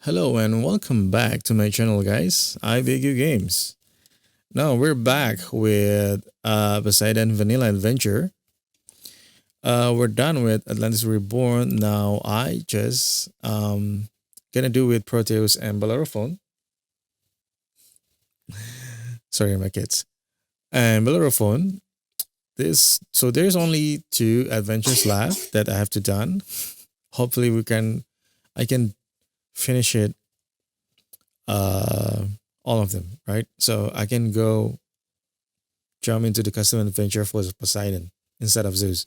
Hello and welcome back to my channel, guys. I Big You Games. Now we're back with Poseidon Vanilla Adventure. We're done with Atlantis Reborn. Now I just gonna do with Proteus and Bellerophone. Sorry, my kids. And Bellerophone. There's only two adventures left that I have to done. Hopefully I can finish it uh all of them, right? So I can go jump into the custom adventure for Poseidon instead of Zeus.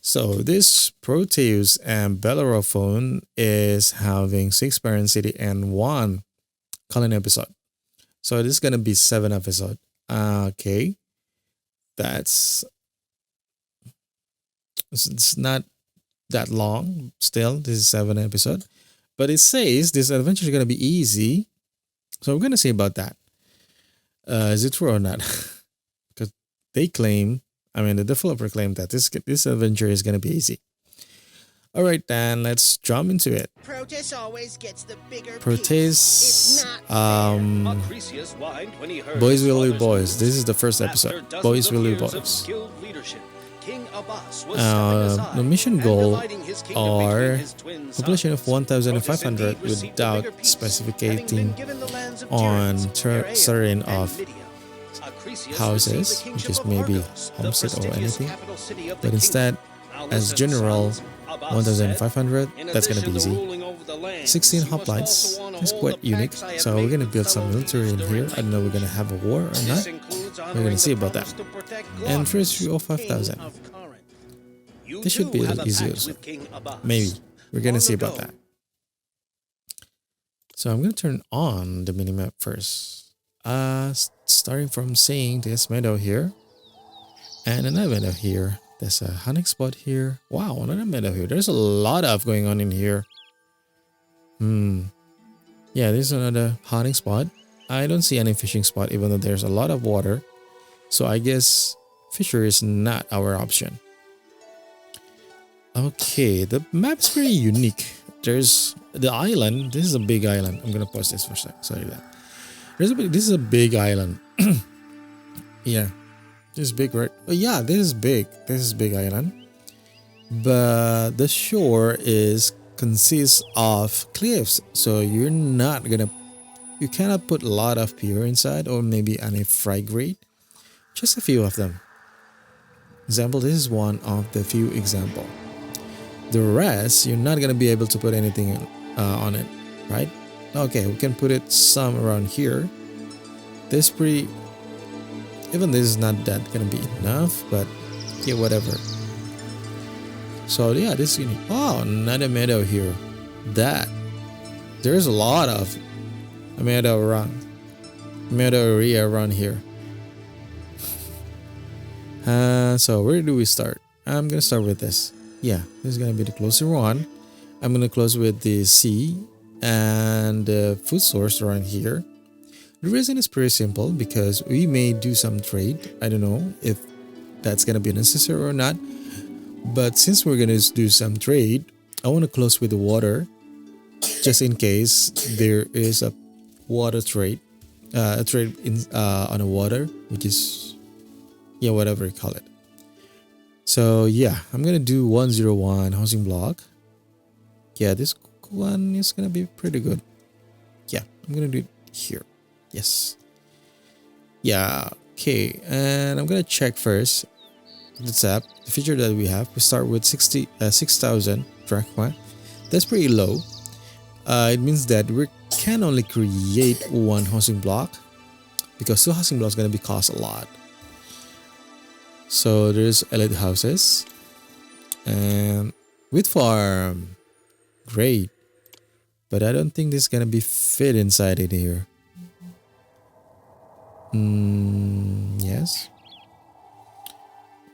So this Proteus and Bellerophone is having 6 parent city and 1 colony episode. So this is gonna be 7 episode. Okay, that's it's not that long. Still, this is 7 episode, but it says this adventure is gonna be easy. So we're gonna see about that. Is it true or not? Because they claim, I mean, the developer claimed that this adventure is gonna be easy. All right, then let's jump into it. Proetus always gets the bigger Proetus, piece. It's not Boys Will Be Boys. This is the first episode. Boys Will Be Boys. The mission goal are population of 1,500 without specifying on certain of houses, which is maybe homestead or anything, but instead as general 1,500. That's gonna be easy. 16 hoplites. That's quite unique. So we're gonna build some military in here. I don't know if we're gonna have a war or not. We're gonna see about that. And first view of 5,000. This should be a little easier. Maybe. We're gonna see about that. So I'm gonna turn on the minimap first. Starting from seeing this meadow here and another meadow here. There's a hunting spot here. Wow, another meadow here. There's a lot of going on in here. Yeah, there's another hunting spot. I don't see any fishing spot, even though there's a lot of water. So I guess fisher is not our option. Okay, the map's very unique. There's the island. This is a big island. I'm gonna pause this for a sec. Sorry that. This is a big island. Yeah. This is big, right? Oh, yeah, this is big. This is big island. But the shore consists of cliffs. So you cannot put a lot of pier inside or maybe any fragate. Just a few of them. Example, this is one of the few example. The rest, you're not gonna be able to put anything on it, right? Okay, we can put it some around here. This pretty. Even this is not that gonna be enough, but yeah, whatever. So yeah, this is unique. Oh, another meadow here. There's a lot of meadow area around here. So where do we start? I'm gonna start with this. Yeah, this is gonna be the closer one. I'm gonna close with the sea and the food source around here. The reason is pretty simple because we may do some trade. I don't know if that's gonna be necessary or not. But since we're gonna do some trade, I want to close with the water, just in case there is a water trade, a trade on the water, which is whatever you call it. So yeah, I'm gonna do 101 housing block. Yeah, this one is gonna be pretty good. Yeah, I'm gonna do it here. Yes. Yeah. Okay. And I'm gonna check first the tab, the feature that we have. We start with 6,000 drachma. That's pretty low. It means that we can only create one housing block because 2 housing blocks gonna be cost a lot. So there's elite houses and with farm. Great. But I don't think this is gonna be fit inside in here. guess.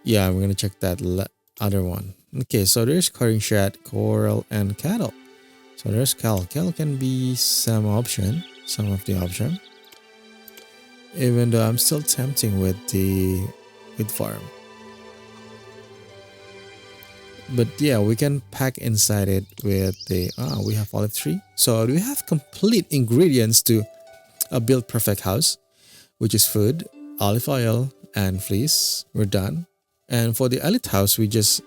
Yeah, I'm gonna check that other one. Okay, so there's carving shed, coral, and cattle. So there's cattle. Cattle can be some option, some of the option. Even though I'm still tempting with the farm. But yeah, we can pack inside it with the we have olive tree. So we have complete ingredients to build perfect house, which is food, olive oil, and fleece. We're done. And for the elite house, we just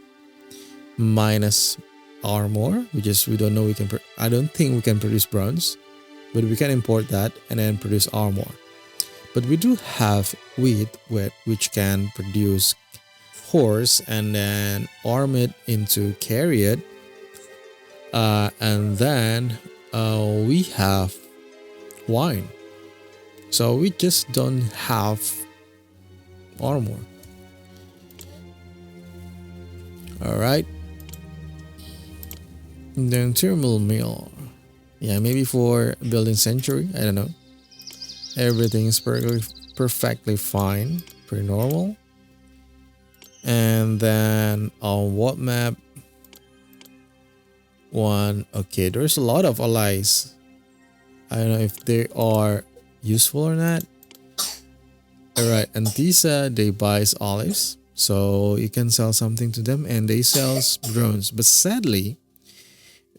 minus armor. We don't know we can. I don't think we can produce bronze, but we can import that and then produce armor. But we do have wheat, which can produce horse and then arm it into carry it. And then we have wine. So we just don't have armor. Alright. Then thermal mill. Yeah, maybe for building sanctuary. I don't know. Everything is perfectly fine. Pretty normal. And then on what map? One. Okay, there's a lot of allies. I don't know if they are useful or not. Alright, Antisa, they buys olives. So you can sell something to them and they sell drones. But sadly,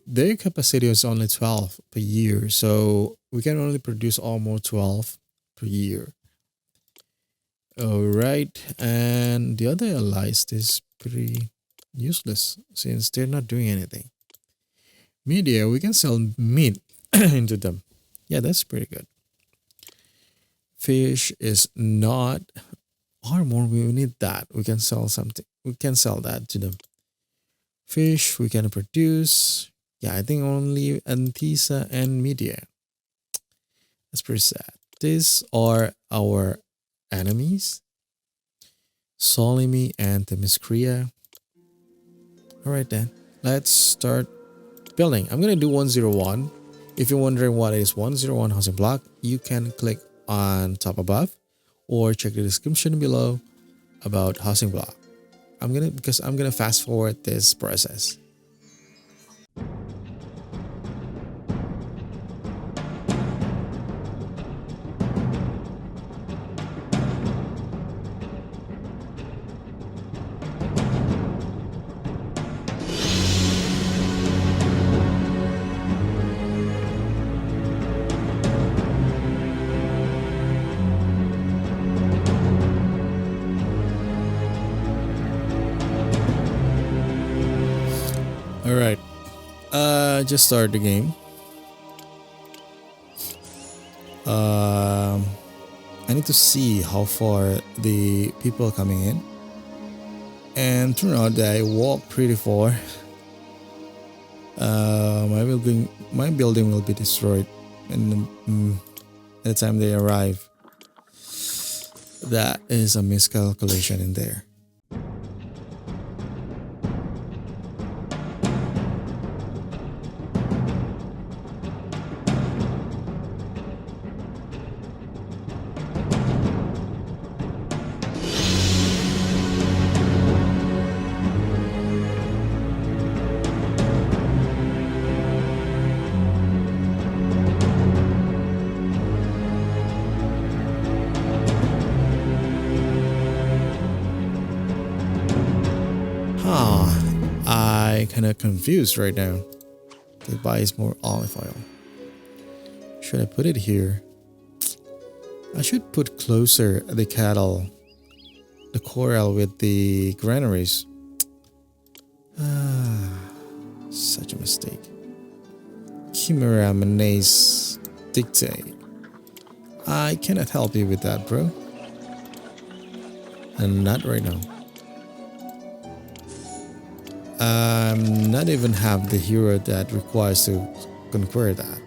their capacity is only 12 per year. So we can only produce almost 12 per year. Alright, and the other allies is pretty useless since they're not doing anything. Media, we can sell meat into them. Yeah, that's pretty good. Fish is not armor. We need that. We can sell something. We can sell that to them. Fish we can produce. Yeah, I think only Antisa and Media. That's pretty sad. These are our enemies. Solimi and Themyscira. Alright then. Let's start building. I'm gonna do 101. If you're wondering what is 101 housing block, you can click on top above or check the description below about housing block. I'm gonna fast forward this process. Alright. Just start the game. I need to see how far the people are coming in. And turn out that I walk pretty far. My building will be destroyed and at the time they arrive. That is a miscalculation in there. I kind of confused right now. They buys more olive oil. Should I put it here? I should put closer the cattle, the coral with the granaries. Such a mistake. Chimera Menace Dictate. I cannot help you with that, bro. And not right now. Not even have the hero that requires to conquer that.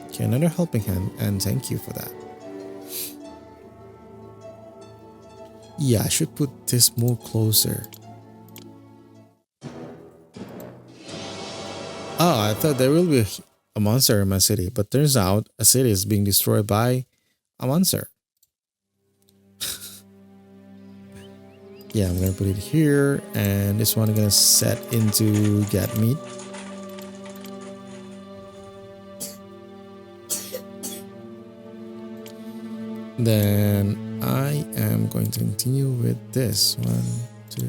Okay, another helping hand, and thank you for that. Yeah, I should put this more closer. Oh, I thought there will be a monster in my city, but turns out a city is being destroyed by a monster. Yeah, I'm gonna put it here, and this one I'm gonna set into get meat. Then I am going to continue with this one, two.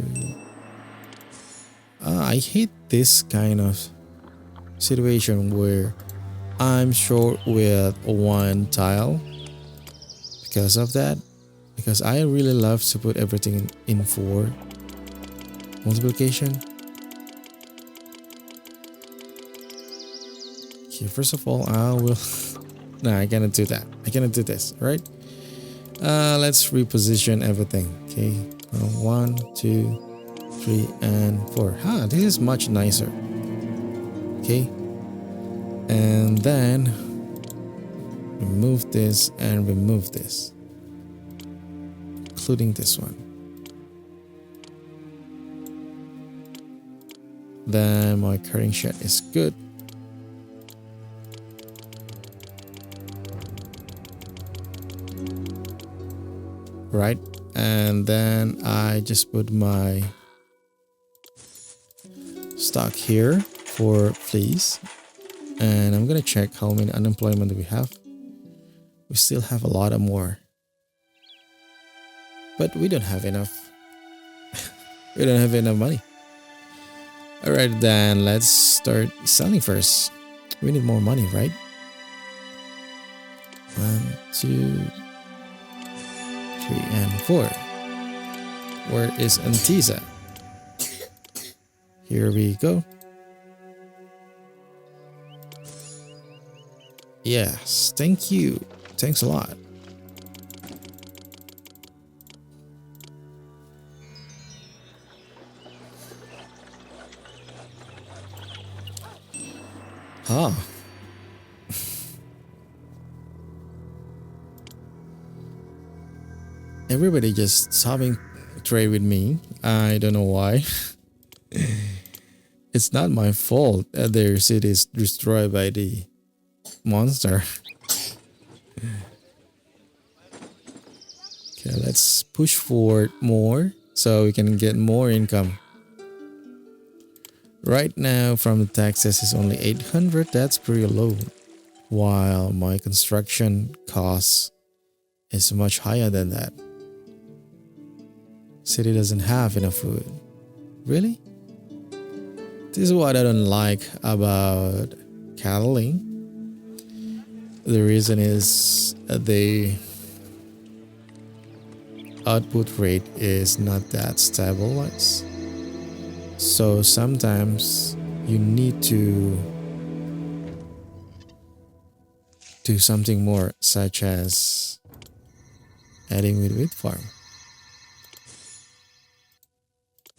I hate this kind of situation where I'm short with one tile because of that. Because I really love to put everything in for multiplication. Okay, first of all, I will. No, I cannot do that. I cannot do this, right? Let's reposition everything. Okay, 1, 2, 3, and 4. This is much nicer. Okay, and then remove this and remove this, including this one. Then my cutting shed is good. Right, and then I just put my stock here for fleas, and I'm gonna check how many unemployment we have. We still have a lot of more, but we don't have enough. We don't have enough money. All right, then let's start selling first. We need more money, right? 1, 2, 3, and 4. Where is Antisa? Here we go. Yes, thank you. Thanks a lot. Everybody just stopping trade with me. I don't know why. It's not my fault that their city is destroyed by the monster. Okay, let's push forward more so we can get more income. Right now from the taxes is only 800. That's pretty low. While my construction costs is much higher than that. City doesn't have enough food. Really? This is what I don't like about cattling. The reason is the output rate is not that stabilized. So sometimes you need to do something more, such as adding with wheat farm.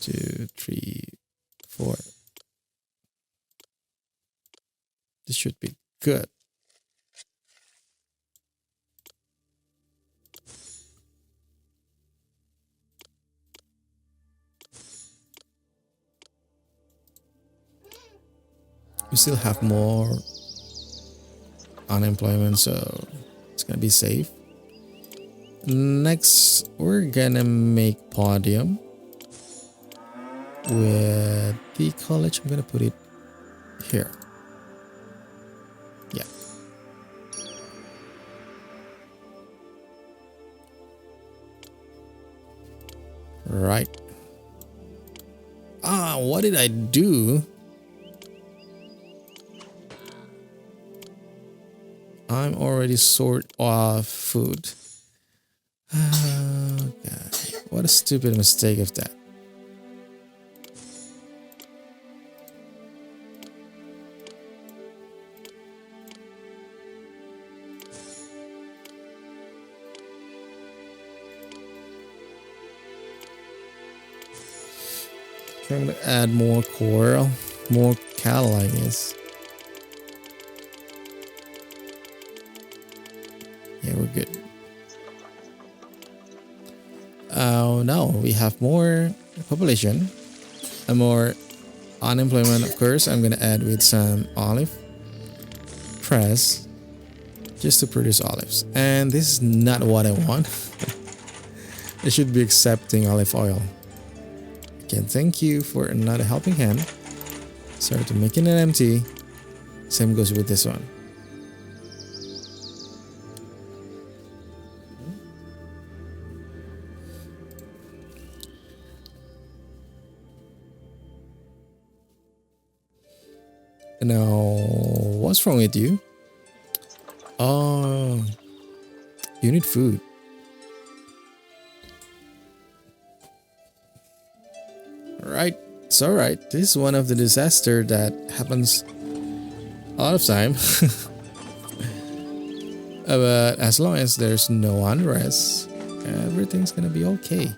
2, 3, 4. This should be good. We still have more unemployment, so it's gonna be safe. Next, we're gonna make podium with the college. I'm gonna put it here. Yeah. Right. What did I do? I'm already short of food. Oh God. What a stupid mistake of that. I'm gonna add more coral, more cattle, I guess. Yeah, we're good. Now we have more population and more unemployment. Of course, I'm gonna add with some olive press just to produce olives. And this is not what I want. I should be accepting olive oil. Again, thank you for another helping hand. Sorry to making it empty. Same goes with this one. Now, what's wrong with you? Oh, you need food. Right, it's alright. This is one of the disaster that happens a lot of time. But as long as there's no unrest, everything's gonna be okay.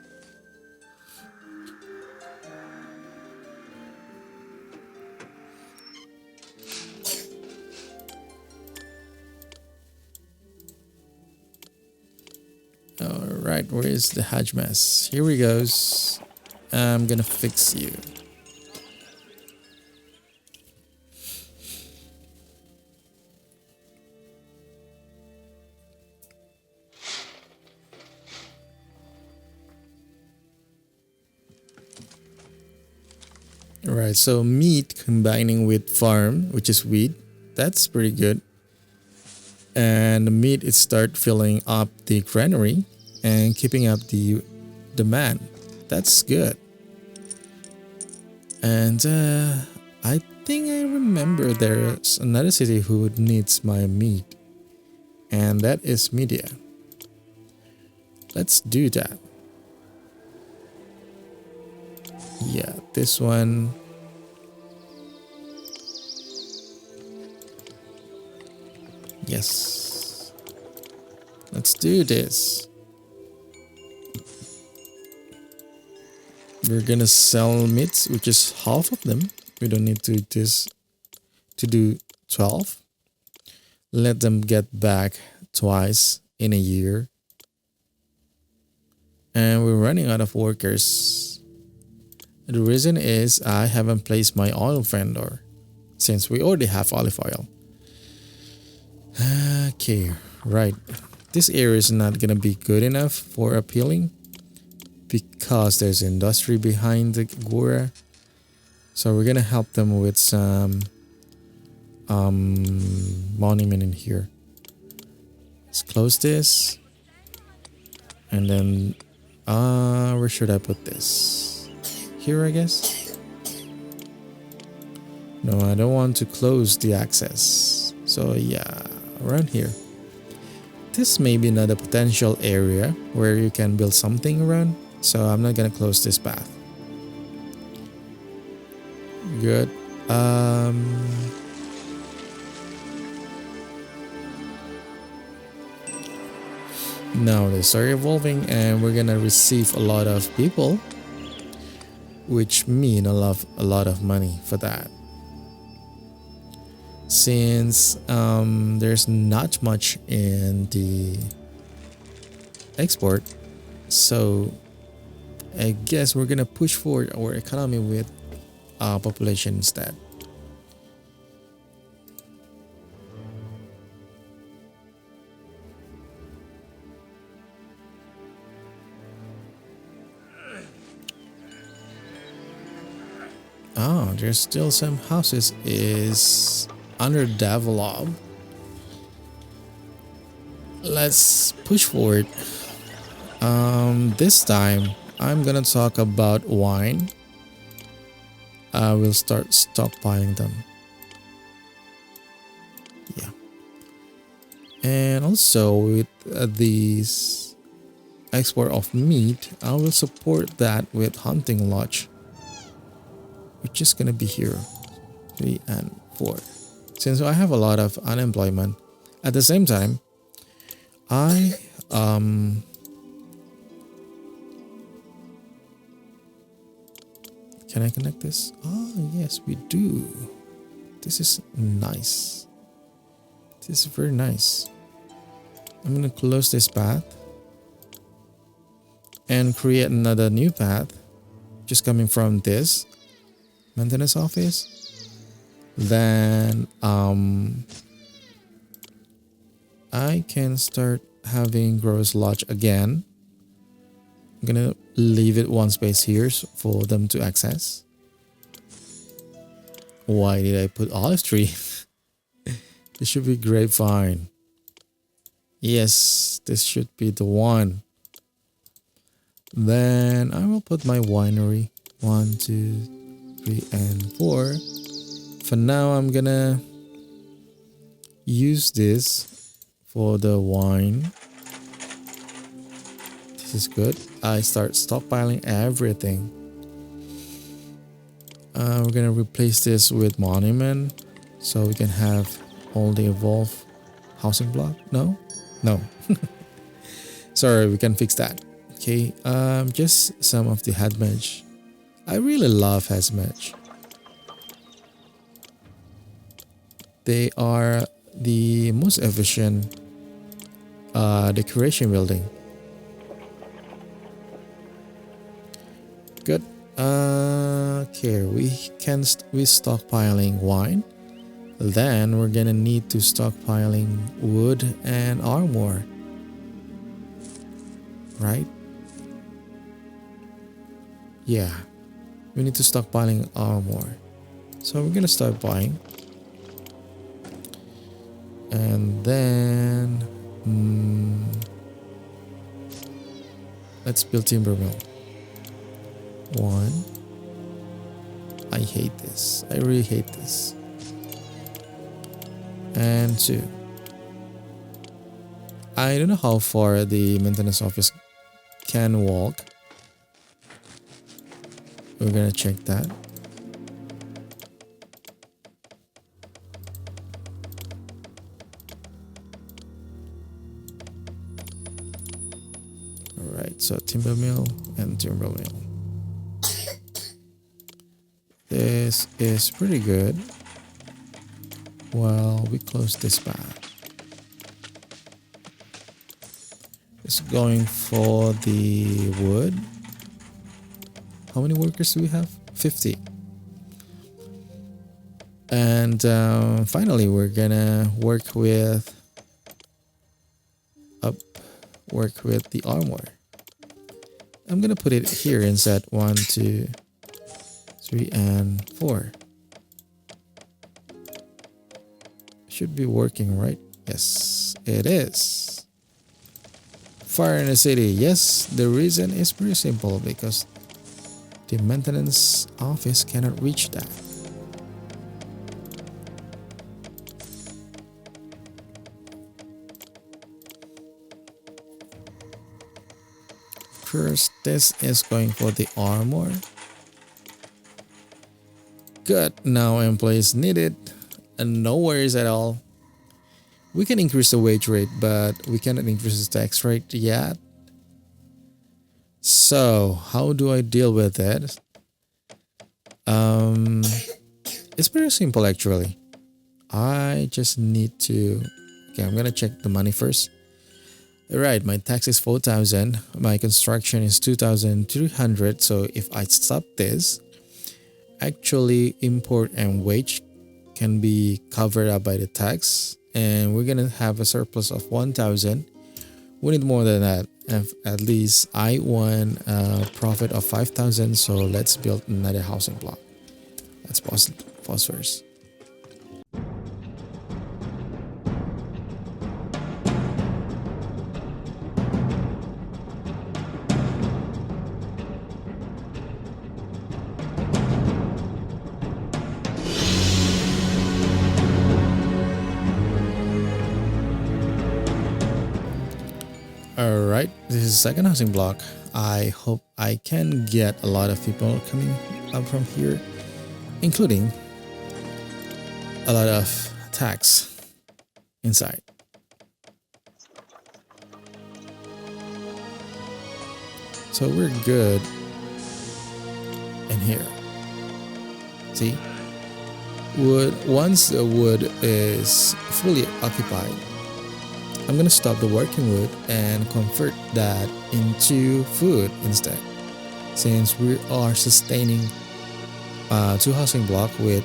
Alright, where is the Hajj mess? Here we goes. I'm gonna fix you. Alright, so meat combining with farm, which is wheat, that's pretty good. And the meat it start filling up the granary and keeping up the demand. That's good. And I think I remember there's another city who needs my meat, and that is Media. Let's do that. Yeah, this one. Yes. Let's do this. We're gonna sell meats, which is half of them. We don't need to do 12. Let them get back twice in a year. And we're running out of workers. The reason is I haven't placed my oil vendor since we already have olive oil. Okay, right. This area is not gonna be good enough for appealing because there's industry behind the Gora. So we're gonna help them with some monument in here. Let's close this. And then where should I put this? Here, I guess. No, I don't want to close the access. So yeah, around here. This may be another potential area where you can build something around. So I'm not gonna close this path. Good. Now they start evolving and we're gonna receive a lot of people, which mean a lot of money for that. Since there's not much in the export, so I guess we're gonna push forward our economy with population instead. Oh, there's still some houses is underdeveloped. Let's push forward. This time I'm gonna talk about wine. I will start stockpiling them. Yeah. And also with these export of meat, I will support that with hunting lodge, which is gonna be here 3 and 4. Since I have a lot of unemployment, at the same time, I can I connect this? Oh yes, we do. This is nice. This is very nice. I'm gonna close this path and create another new path, just coming from this maintenance office. Then I can start having Growers Lodge again. I'm gonna leave it one space here for them to access. Why did I put olive tree? This should be grapevine. Yes, this should be the one. Then I will put my winery 1, 2, 3, and 4. For now, I'm gonna use this for the wine. This is good. I start stockpiling everything. We're gonna replace this with monument so we can have all the evolved housing block. No. Sorry, we can fix that. Okay, just some of the head mesh. I really love head mesh. They are the most efficient decoration building. Good. Okay, we stockpiling wine. Then we're gonna need to stockpiling wood and armor, right? Yeah, we need to stockpiling armor. So we're gonna start buying, and then let's build timber mill. 1. I hate this. I really hate this. And 2. I don't know how far the maintenance office can walk. We're gonna check that. Alright, so timber mill and timber mill. This is pretty good. Well, we close this path. It's going for the wood. How many workers do we have? 50. And finally, we're gonna work with the armor. I'm gonna put it here instead. 1, 2, 3, and 4. Should be working, right? Yes, it is. Fire in the city. Yes, the reason is pretty simple because the maintenance office cannot reach that. First, this is going for the armor. Good. Now employees needed. And no worries at all. We can increase the wage rate, but we cannot increase the tax rate yet. So how do I deal with it? It's pretty simple actually. I just need to. Okay, I'm gonna check the money first. Alright, my tax is 4,000. My construction is 2,300. So if I stop this, actually import and wage can be covered up by the tax, and we're gonna have a surplus of 1,000. We need more than that. At least I want a profit of 5,000. So let's build another housing block. Let's pause first. Alright, this is the second housing block. I hope I can get a lot of people coming up from here, including a lot of tax inside. So we're good in here. See? Wood, once the wood is fully occupied, I'm gonna stop the working wood and convert that into food instead, since we are sustaining 2 housing block with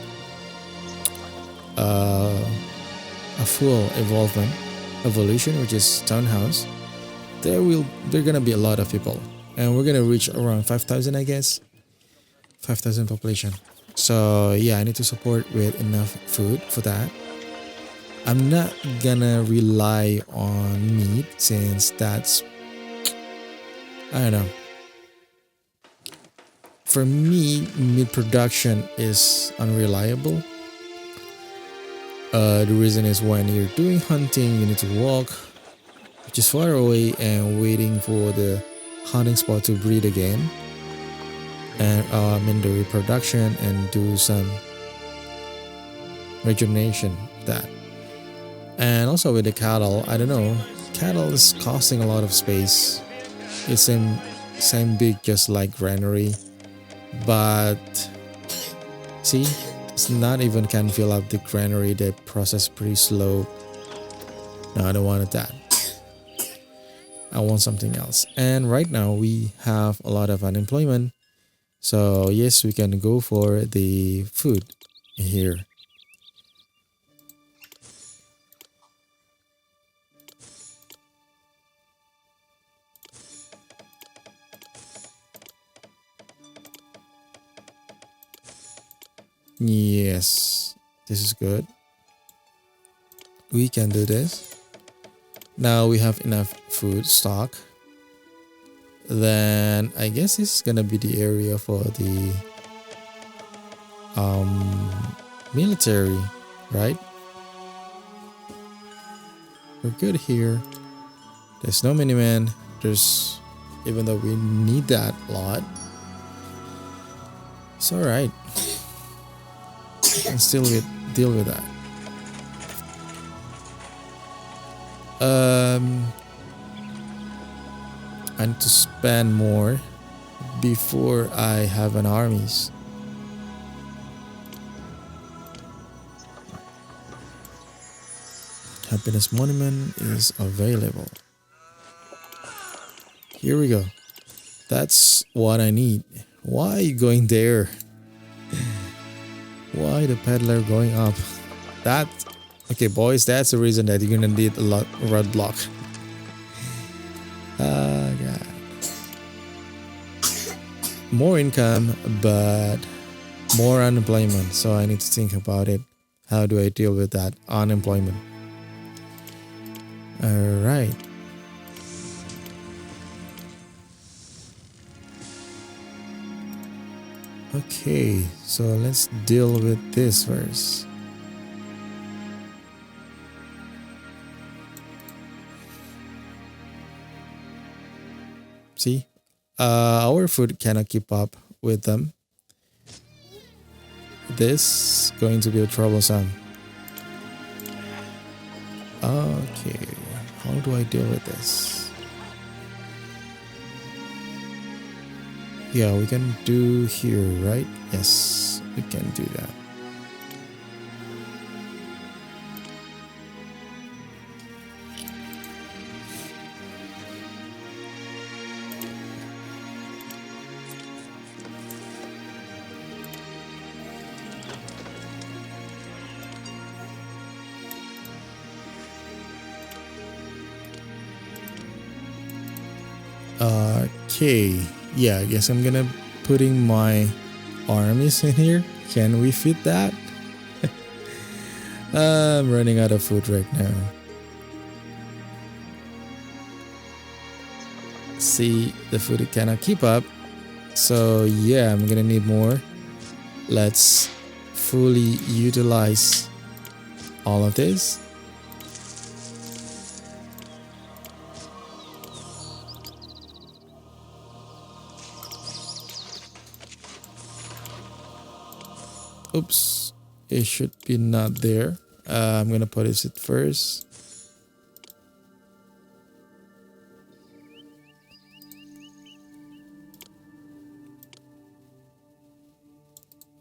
a full evolution, which is townhouse. There gonna be a lot of people and we're gonna reach around 5,000, I guess. 5,000 population. So yeah, I need to support with enough food for that. I'm not gonna rely on meat since that's, I don't know. For me, meat production is unreliable. The reason is when you're doing hunting, you need to walk just far away and waiting for the hunting spot to breed again, and in the reproduction and do some rejuvenation of that. And also with the cattle, I don't know, cattle is costing a lot of space. It's same big just like granary, but see, it's not even can fill up the granary. The process pretty slow. No, I don't want that. I want something else. And right now we have a lot of unemployment. So yes, we can go for the food here. Yes, this is good. We can do this. Now we have enough food stock. Then I guess this is gonna be the area for the military, right? We're good here. There's no miniman. There's, even though we need that a lot, it's all right. And still deal with that. I need to spend more before I have an armies. Happiness monument is available. Here we go. That's what I need. Why are you going there? Why the peddler going up? That, okay boys, that's the reason that you're gonna need a lot roadblock. God. More income, but more unemployment. So I need to think about it. How do I deal with that unemployment? All right. Okay, so let's deal with this first. See, our food cannot keep up with them. This is going to be troublesome. Okay, how do I deal with this? Yeah, we can do here, right? Yes, we can do that. Okay, yeah, I guess I'm gonna putting my armies in here. Can we fit that? I'm running out of food right now. See, the food cannot keep up. So yeah, I'm gonna need more. Let's fully utilize all of this. Oops, it should be not there. I'm gonna put it first.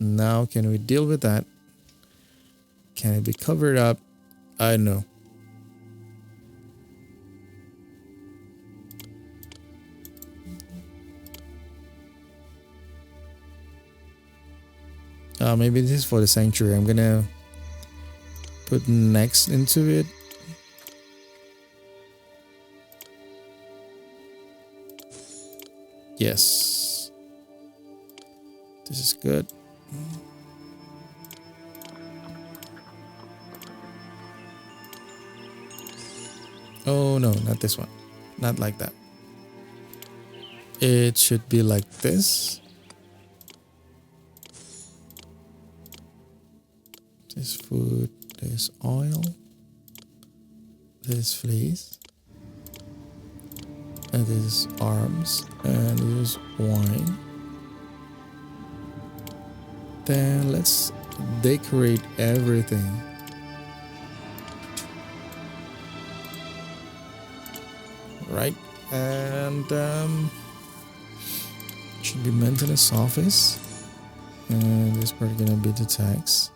Now can we deal with that? Can it be covered up? I don't know. Maybe this is for the sanctuary. I'm gonna put next into it. Yes. This is good. Oh no, not this one. Not like that. It should be like this. This food, this oil, this fleece, and this arms, and this wine. Then let's decorate everything. Right, and should be maintenance office, and this part gonna be the tax.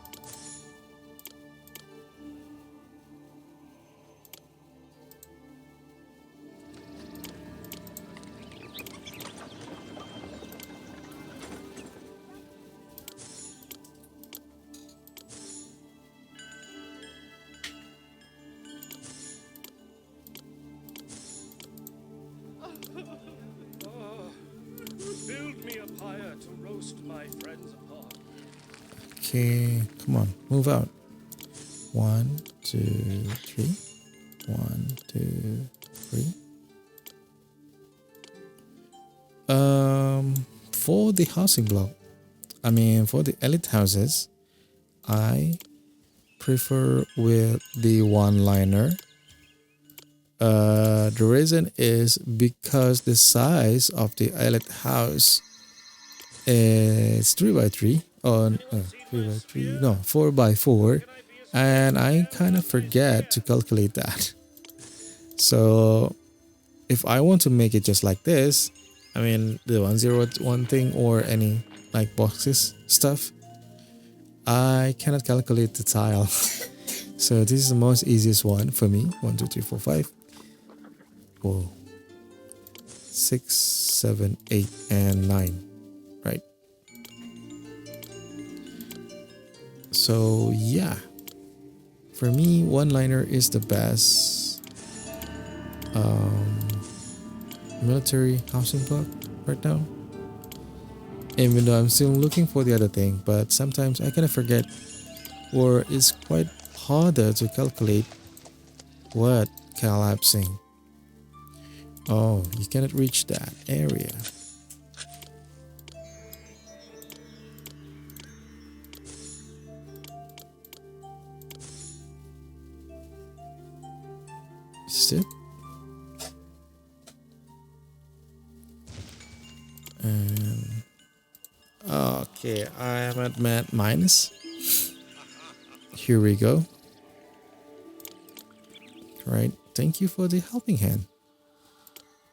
Build me a pyre to roast my friends upon. Okay, come on, move out. 1, 2, 3. 1, 2, 3. For the housing block, for the elite houses, I prefer with the one-liner. The reason is because the size of the elite house is 3x3 on 3x3, no, 4x4, and I kind of forget to calculate that. So if I want to make it just like this, the 101 thing or any like boxes stuff, I cannot calculate the tile. So this is the most easiest one for me. 1, 2, 3, 4, 5. Whoa. 6, 7, 8, and 9. Right. So yeah. For me, one-liner is the best military housing block right now. Even though I'm still looking for the other thing, but sometimes I kind of forget, or it's quite harder to calculate what collapsing. Oh, you cannot reach that area. Is it? And okay, I am at minus. Here we go. Right, thank you for the helping hand.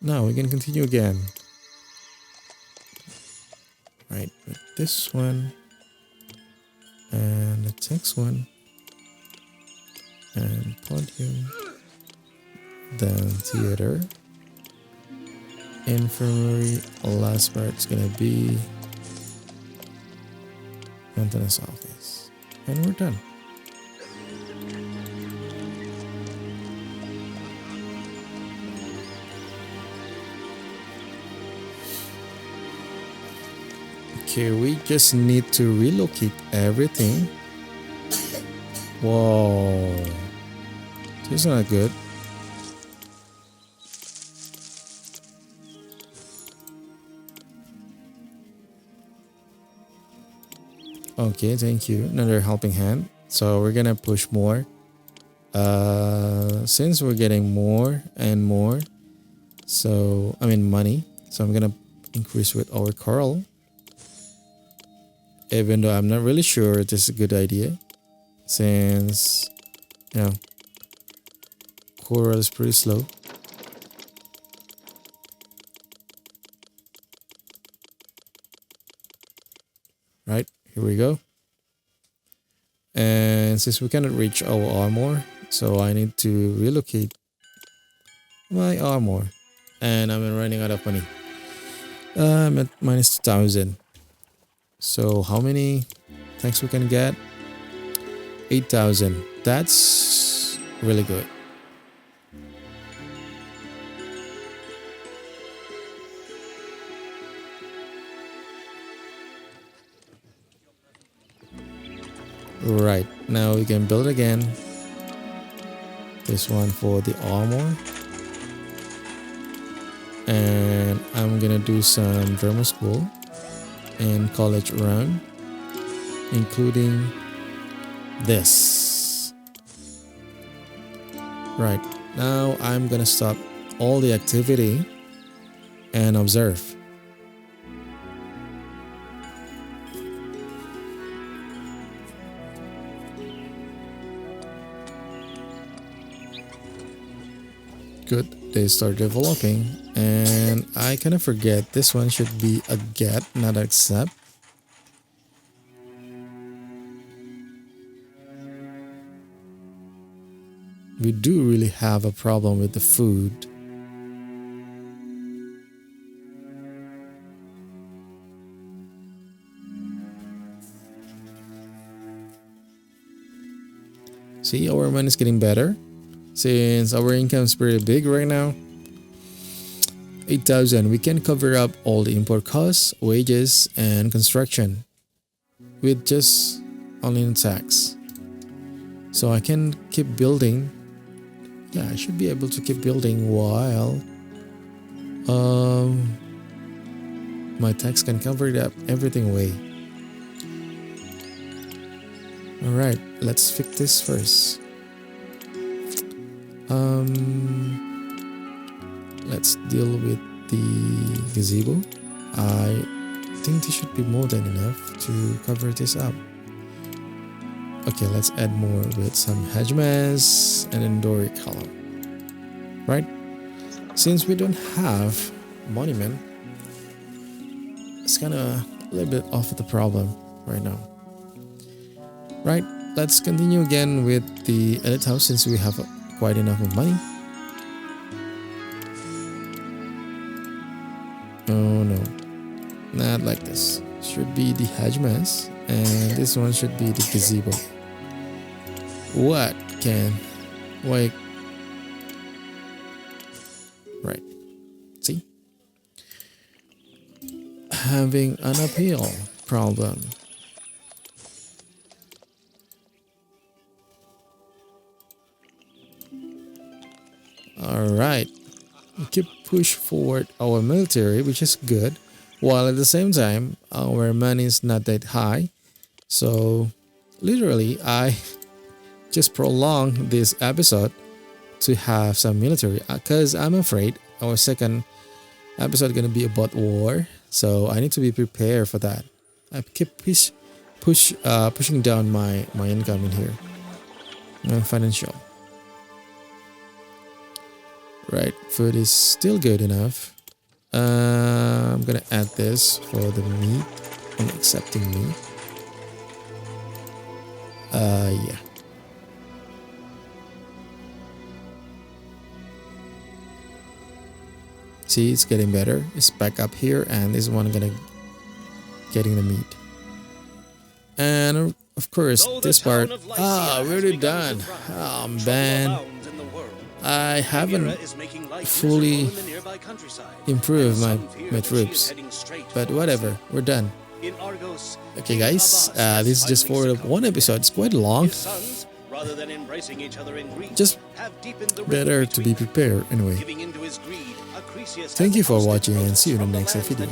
Now we can continue again. Right, with this one and the next one and podium, then theater, infirmary. Last part's gonna be maintenance office, and we're done. Okay, we just need to relocate everything. Whoa, this is not good. Okay, thank you. Another helping hand. So we're gonna push more. Since we're getting more and more, so money. So I'm gonna increase with our coral. Even though I'm not really sure this is a good idea, since coral is pretty slow. Right, here we go. And since we cannot reach our armor, so I need to relocate my armor, and I'm running out of money. I'm at minus 2,000. So how many tanks we can get? 8,000. That's really good. Right, now we can build again. This one for the armor. And I'm gonna do some drama school and college run, including this. Right, now I'm gonna stop all the activity and observe. Good, they start developing, and I kind of forget this one should be a get, not accept. We do really have a problem with the food. See, our money is getting better. Since our income is pretty big right now, 8,000, we can cover up all the import costs, wages, and construction with just only in tax. So I can keep building. Yeah, I should be able to keep building while my tax can cover up everything away. All right, let's fix this first. Let's deal with the gazebo. I think this should be more than enough to cover this up. Okay, let's add more with some hedgemas and then Doric column. Right? Since we don't have monument, it's kind of a little bit off the problem right now. Right? Let's continue again with the elite house since we have quite enough of money. Oh no, not like this. Should be the hedgemas, and this one should be the gazebo. What can wait? Right. See, having an uphill problem. All right. We keep push forward our military, which is good, while at the same time our money is not that high. So literally I just prolong this episode to have some military, because I'm afraid our second episode gonna be about war, so I need to be prepared for that. I keep pushing down my income in here, my financial. Right, food is still good enough. I'm gonna add this for the meat. I'm accepting meat. Yeah. See, it's getting better. It's back up here, and this one gonna getting the meat. And of course, this part. We're already done. Oh man. I haven't fully improved my troops, but whatever, we're done. Okay guys, this is just for one episode. It's quite long, just better to be prepared anyway. Thank you for watching and see you in the next video.